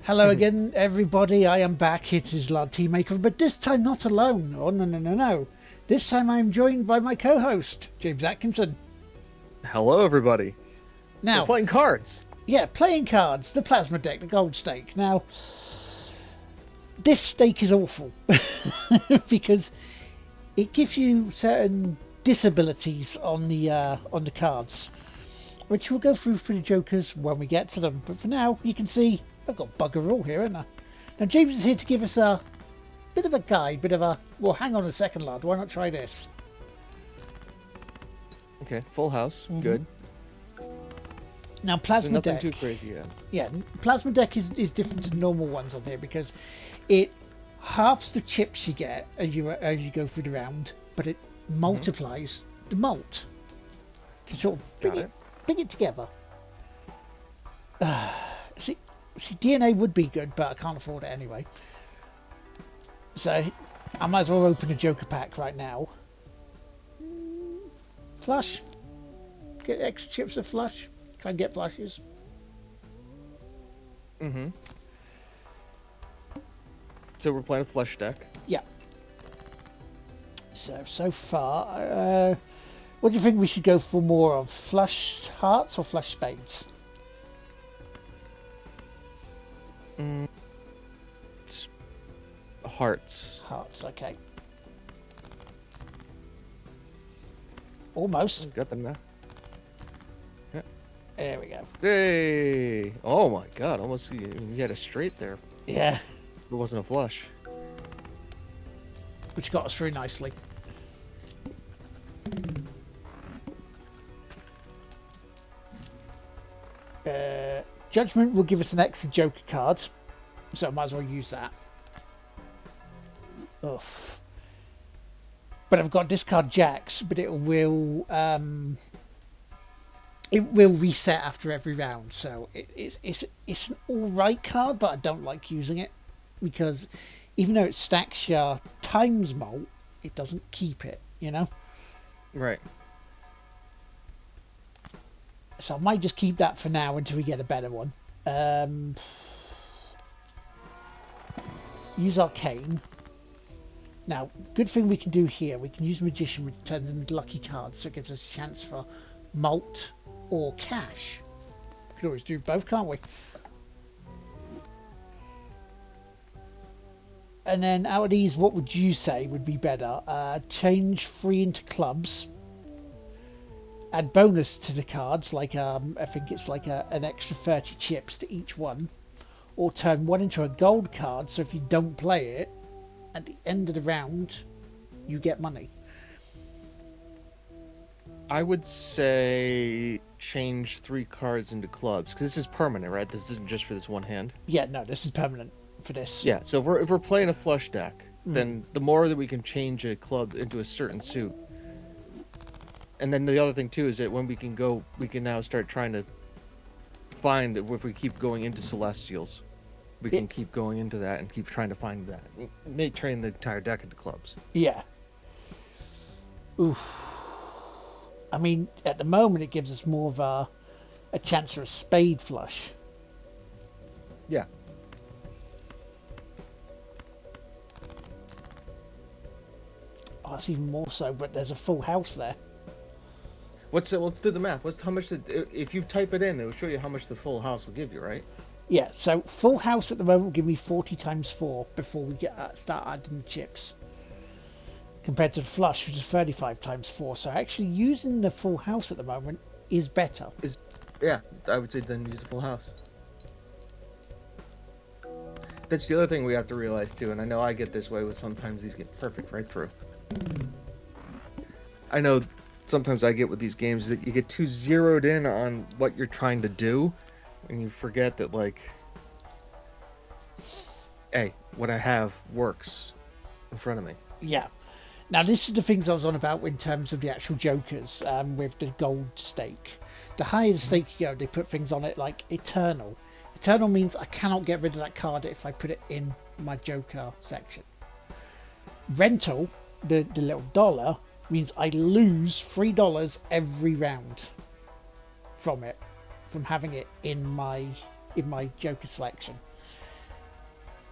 Hello again, everybody. I am back. It is Lard Teamaker, but this time not alone. Oh, no. This time I am joined by my co-host, James Atkinson. Hello, everybody. Now, we're playing cards. Yeah, playing cards, the plasma deck, the gold stake. Now, this stake is awful because it gives you certain disabilities on the cards, which we'll go through for the jokers when we get to them. But for now, you can see I've got bugger all here, haven't I? Now, James is here to give us a bit of a guide, well, hang on a second, lad. Why not try this? Okay, full house. Good. Now, plasma nothing deck. too crazy yet. Yeah, plasma deck is different to normal ones on here because it halves the chips you get as you go through the round, but it multiplies the malt to sort of bring it together. See, DNA would be good, but I can't afford it anyway. So I might as well open a Joker pack right now. Flush. Get extra chips of flush. Try and get flushes. So we're playing a flush deck. Yeah. So far, what do you think we should go for more of? Flush hearts or flush spades? Hearts. Hearts, okay. Almost. Got them now. Yeah. There we go. Hey! Oh my god, almost you had a straight there. Yeah. It wasn't a flush. Which got us through nicely. Judgment will give us an extra Joker card, so I might as well use that. Ugh. But I've got discard jacks, but it will reset after every round, so it's an alright card, but I don't like using it because even though it stacks your times malt, it doesn't keep it, you know? Right. So I might just keep that for now until we get a better one. Use Arcane. Now, good thing we can do here, we can use Magician, which turns into lucky cards, so it gives us a chance for malt or cash. We can always do both, can't we? And then out of these, what would you say would be better? Change 3 into clubs. Add bonus to the cards, like I think it's like an extra 30 chips to each one. Or turn 1 into a gold card, so if you don't play it, at the end of the round, you get money. I would say change 3 cards into clubs, because this is permanent, right? This isn't just for this one hand. Yeah, no, this is permanent for this. Yeah, so if we're playing a flush deck, then the more that we can change a club into a certain suit. And then the other thing too is that when we can now start trying to find, if we keep going into Celestials, we can keep going into that and keep trying to find that. May turn the entire deck into clubs. Yeah. Oof. I mean, at the moment it gives us more of a chance for a spade flush. Yeah. Oh, that's even more so, but there's a full house there. Let's do the math. How much? If you type it in, it will show you how much the full house will give you, right? Yeah, so full house at the moment will give me 40 times 4 before we start adding the chips. Compared to the flush, which is 35 times 4. So actually using the full house at the moment is better. Yeah, I would say then use the full house. That's the other thing we have to realize too, and I know I get this way with sometimes these get perfect right through. I know sometimes I get with these games that you get too zeroed in on what you're trying to do, and you forget that, like, hey, what I have works in front of me. Yeah. Now this is the things I was on about in terms of the actual jokers with the gold stake. The higher the stake you go, they put things on it like Eternal. Eternal means I cannot get rid of that card if I put it in my joker section. Rental, the little dollar, means I lose $3 every round from it, from having it in my Joker selection.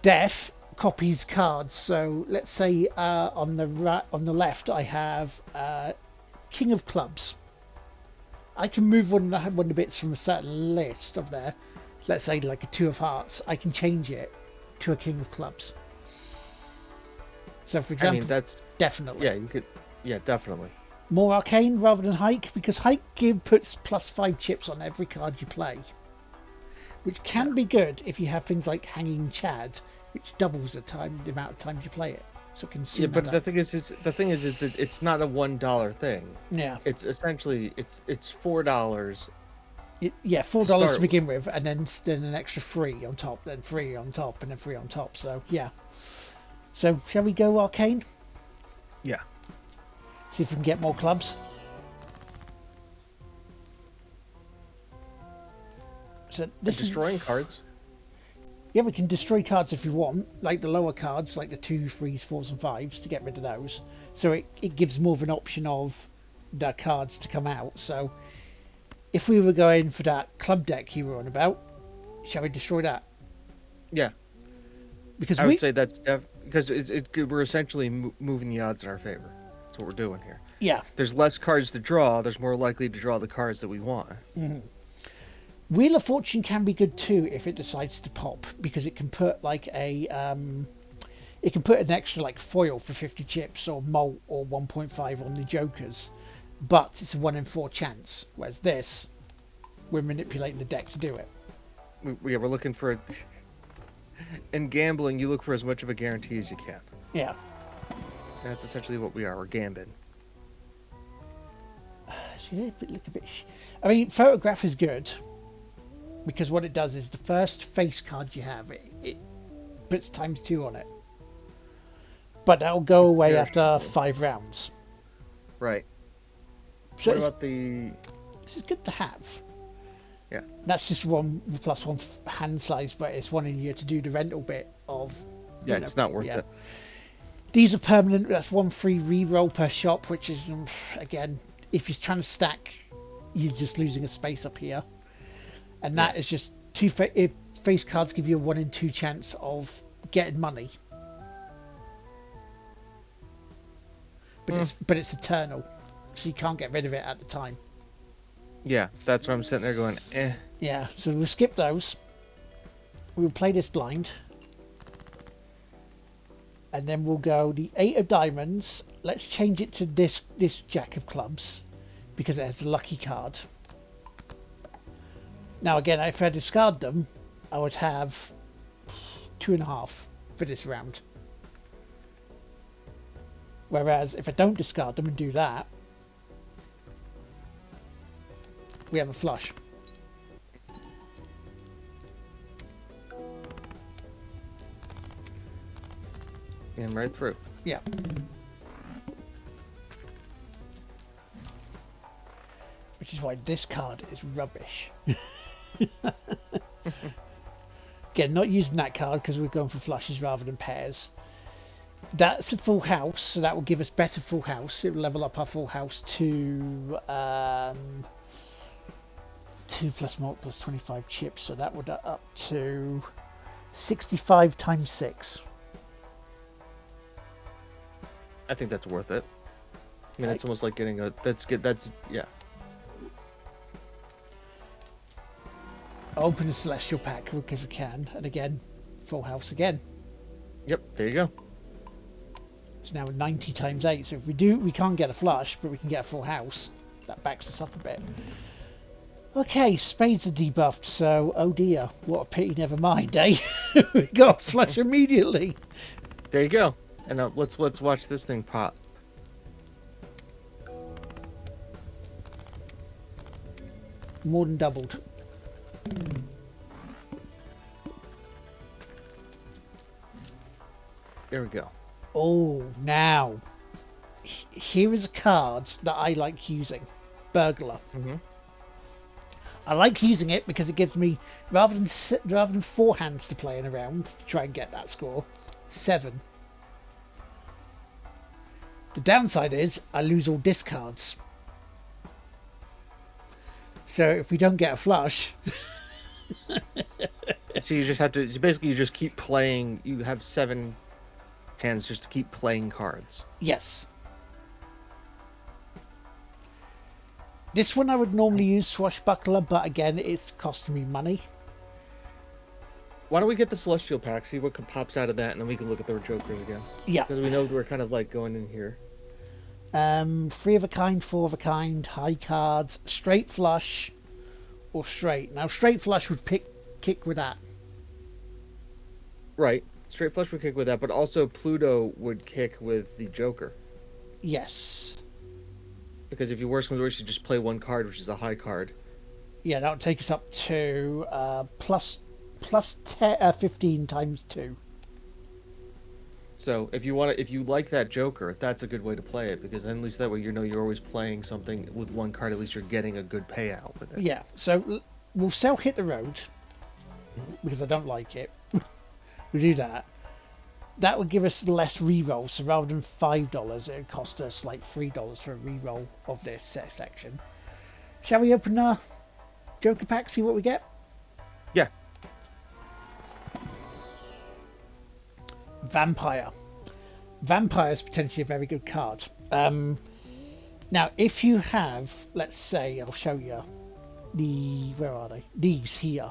Death copies cards. So let's say on the left I have King of Clubs. I can move one of the bits from a certain list of there. Let's say like a Two of Hearts. I can change it to a King of Clubs. So for example, that's definitely. Yeah, you could. Yeah, definitely. More arcane rather than hike, because hike puts +5 chips on every card you play, which can be good if you have things like Hanging Chad, which doubles the amount of times you play it. So it can but the thing is, it's not a $1 thing. Yeah, it's essentially it's $4. $4 to begin with, and then an extra 3 on top, then 3 on top, and then 3 on top. So yeah. So shall we go arcane? Yeah. See if we can get more clubs. So this is destroying cards. Yeah, we can destroy cards if you want, like the lower cards, like the 2, 3s, 4s and 5s, to get rid of those. So it gives more of an option of the cards to come out. So if we were going for that club deck you were on about, shall we destroy that? Yeah. Because I would say that's because we're essentially moving the odds in our favor. That's what we're doing here. Yeah. There's less cards to draw. There's more likely to draw the cards that we want. Mm-hmm. Wheel of Fortune can be good too if it decides to pop, because it can put like it can put an extra like foil for 50 chips or malt or 1.5 on the jokers, but it's a 1 in 4 chance. Whereas this, we're manipulating the deck to do it. We're looking for. In gambling, you look for as much of a guarantee as you can. Yeah. And that's essentially what we are. We're gambling. See, look a bit. I mean, photograph is good, because what it does is the first face card you have, it puts ×2 on it. But that'll go away after 5 rounds. Right. So what about the... This is good to have. Yeah. That's just +1 hand size, but it's wanting you to do the rental bit of... Yeah, it's not worth it. These are permanent. That's 1 free reroll per shop, which is, again, if you're trying to stack, you're just losing a space up here. And that is just if face cards give you a 1 in 2 chance of getting money. But it's eternal, so you can't get rid of it at the time. Yeah, that's why I'm sitting there going, eh. Yeah, so we'll skip those. We'll play this blind. And then we'll go the 8 of diamonds. Let's change it to this Jack of clubs, because it has a lucky card. Now again, if I discard them, I would have 2.5 for this round. Whereas if I don't discard them and do that, we have a flush. And right through. Yeah. Which is why this card is rubbish. Again, not using that card because we're going for flushes rather than pairs. That's a full house, so that will give us better full house. It will level up our full house to 2 plus malt plus 25 chips, so that would up to 65 times 6. I think that's worth it. I mean, it's almost like getting a... That's good. That's... Yeah. Open a celestial pack because we can, and again, full house again. Yep, there you go. It's now 90 times 8, so if we can't get a flush, but we can get a full house. That backs us up a bit. Okay, spades are debuffed, so oh dear, what a pity, never mind, eh? We got a flush immediately. There you go. And let's watch this thing pop. More than doubled. There we go. Oh, now here is a card that I like using. Burglar. Mm-hmm. I like using it because it gives me, rather than 4 hands to play in a round to try and get that score, 7. The downside is I lose all discards. So if we don't get a flush... So you just have to. So basically, you just keep playing. You have 7 hands just to keep playing cards. Yes. This one I would normally use Swashbuckler, but again, it's costing me money. Why don't we get the Celestial pack, see what pops out of that, and then we can look at the Jokers again. Yeah. Because we know we're kind of like going in here. 3 of a kind, 4 of a kind, high cards, straight flush, or straight. Now, straight flush would kick with that. Right. Straight flush would kick with that, but also Pluto would kick with the Joker. Yes. Because if you worst comes to worst, you just play 1 card, which is a high card. Yeah, that would take us up to plus 15 times 2. So if you like that Joker, that's a good way to play it, because then at least that way you know you're always playing something with 1 card. At least you're getting a good payout with it. Yeah. So we'll sell Hit the Road because I don't like it. We'll do that. That would give us less rerolls. So rather than $5, it would cost us like $3 for a reroll of this section. Shall we open our Joker pack? See what we get. Yeah. Vampire. Vampire is potentially a very good card. Now, if you have, let's say, I'll show you where are they? These here.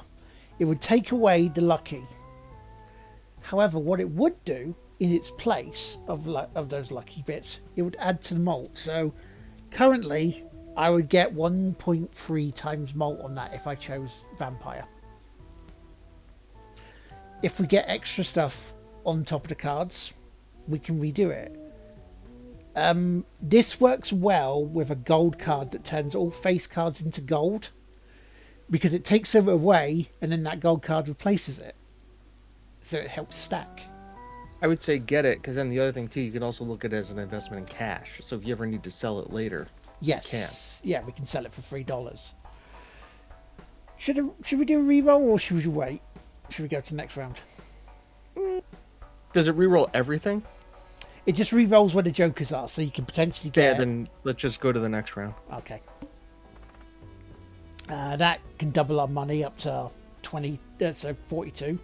It would take away the lucky. However, what it would do in its place of those lucky bits, it would add to the malt. So currently, I would get 1.3 times malt on that if I chose Vampire. If we get extra stuff on top of the cards, we can redo it. This works well with a gold card that turns all face cards into gold, because it takes it away and then that gold card replaces it, so it helps stack. I would say get it, because then the other thing too, you can also look at it as an investment in cash. So if you ever need to sell it later, yes, yeah, we can sell it for $3. Should we do a reroll, or should we wait? Should we go to the next round? Does it reroll everything? It just re-rolls where the jokers are, so you can potentially get... Yeah, then let's just go to the next round. Okay. That can double our money up to 20, so 42.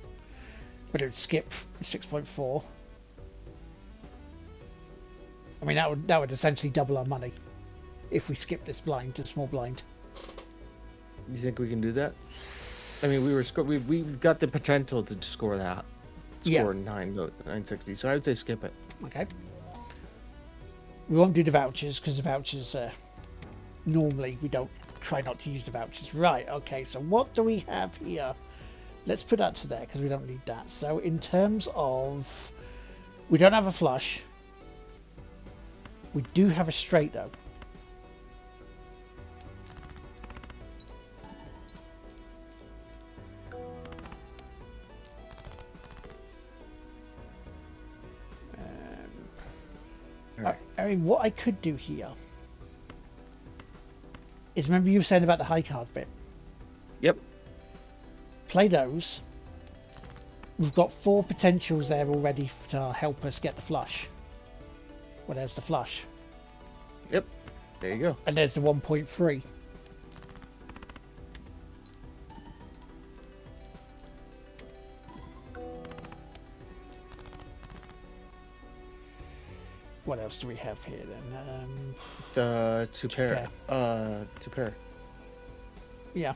But it would skip 6.4. I mean, that would essentially double our money if we skip this blind to small blind. You think we can do that? I mean, we got the potential to score that. Score 960, so I would say skip it. Okay. We won't do the vouchers because the vouchers normally we don't try not to use the vouchers. Right, okay, so what do we have here? Let's put that to there because we don't need that. So in terms of, we don't have a flush. We do have a straight though. I mean, what I could do here is, remember you were saying about the high card bit? Yep. Play those. We've got 4 potentials there already to help us get the flush. Well, there's the flush. Yep. There you go. And there's the 1.3. What else do we have here then? Two pair. Two pair. Yeah.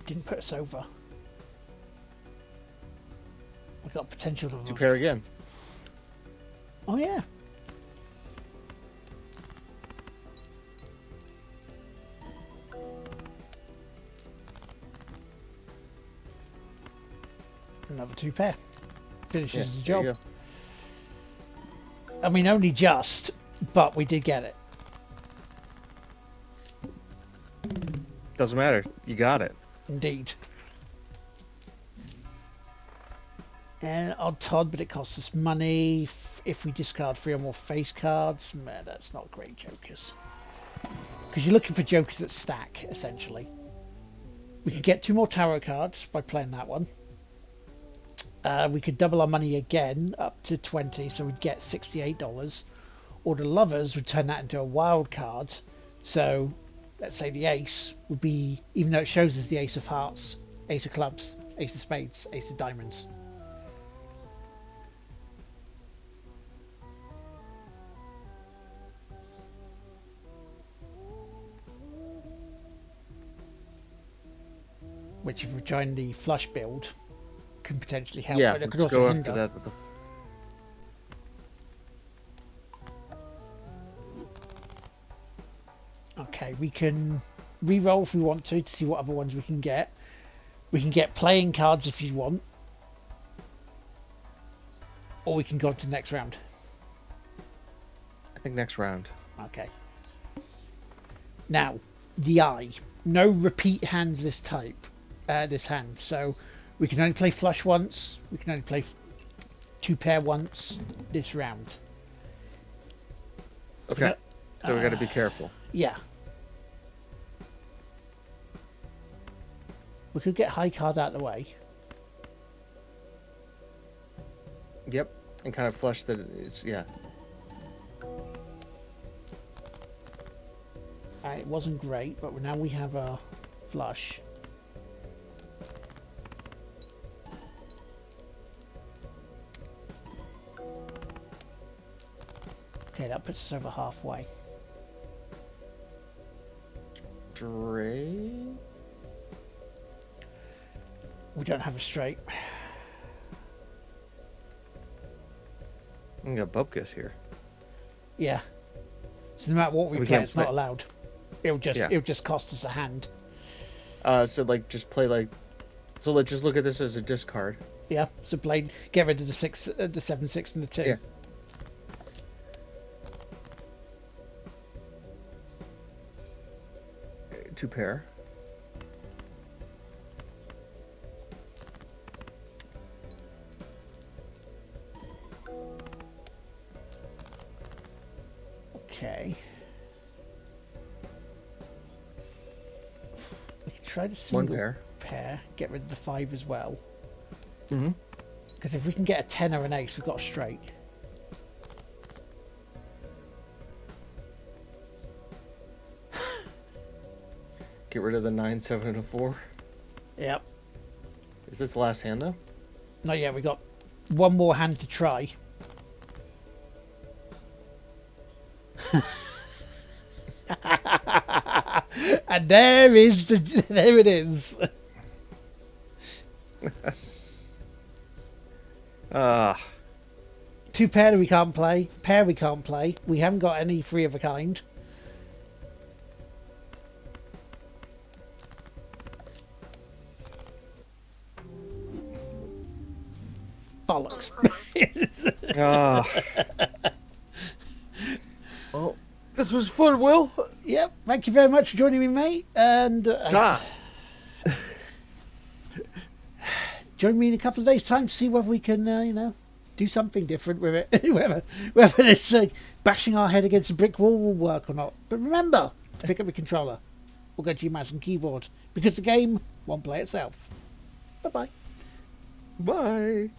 Didn't put us over. We got potential to... Two pair again. Oh yeah. Another 2 pair. Finishes the job. I mean, only just, but we did get it. Doesn't matter. You got it. Indeed. And odd Todd, but it costs us money. If we discard 3 or more face cards, man, that's not great jokers. Because you're looking for jokers that stack, essentially. We could get 2 more tarot cards by playing that one. We could double our money again up to 20, so we'd get $68. Or the Lovers would turn that into a wild card, so let's say the ace would be, even though it shows us the ace of hearts, ace of clubs, ace of spades, ace of diamonds. Which, if we join the flush build, can potentially help, Yeah, but it could let's also go hinder. after that with the... Okay, we can re-roll if we want to see what other ones we can get. We can get playing cards if you want, or we can go to the next round. I think next round. Okay. Now, the eye. No repeat hands this hand. So we can only play flush once. We can only play 2 pair once this round. Okay. So we got to be careful. Yeah. We could get high card out of the way. Yep. And kind of flush that it's, yeah. It wasn't great, but now we have a flush. Okay, that puts us over halfway. Straight? We don't have a straight. We got Bupkis here. Yeah. So no matter what we play, can't it's not play- allowed. It'll just cost us a hand. So like just play like, so let's just look at this as a discard. Yeah. So get rid of the 7, 6, and the 2. Yeah. Two pair. Okay. We can try the One single pair. get rid of the 5 as well. Mm-hmm. Because if we can get a 10 or an ace, we've got a straight. Get rid of the 9, 7, and a 4. Yep. Is this the last hand though? Not yet. We got one more hand to try. And there it is. Ah. 2 pair we can't play. Pair we can't play. We haven't got any 3 of a kind. Bollocks. Ah. Oh, this was fun, Will. Yep. Thank you very much for joining me, mate. And join me in a couple of days' time to see whether we can, do something different with it. whether it's bashing our head against a brick wall will work or not. But remember to pick up your controller or go to your mouse and keyboard, because the game won't play itself. Bye-bye. Bye.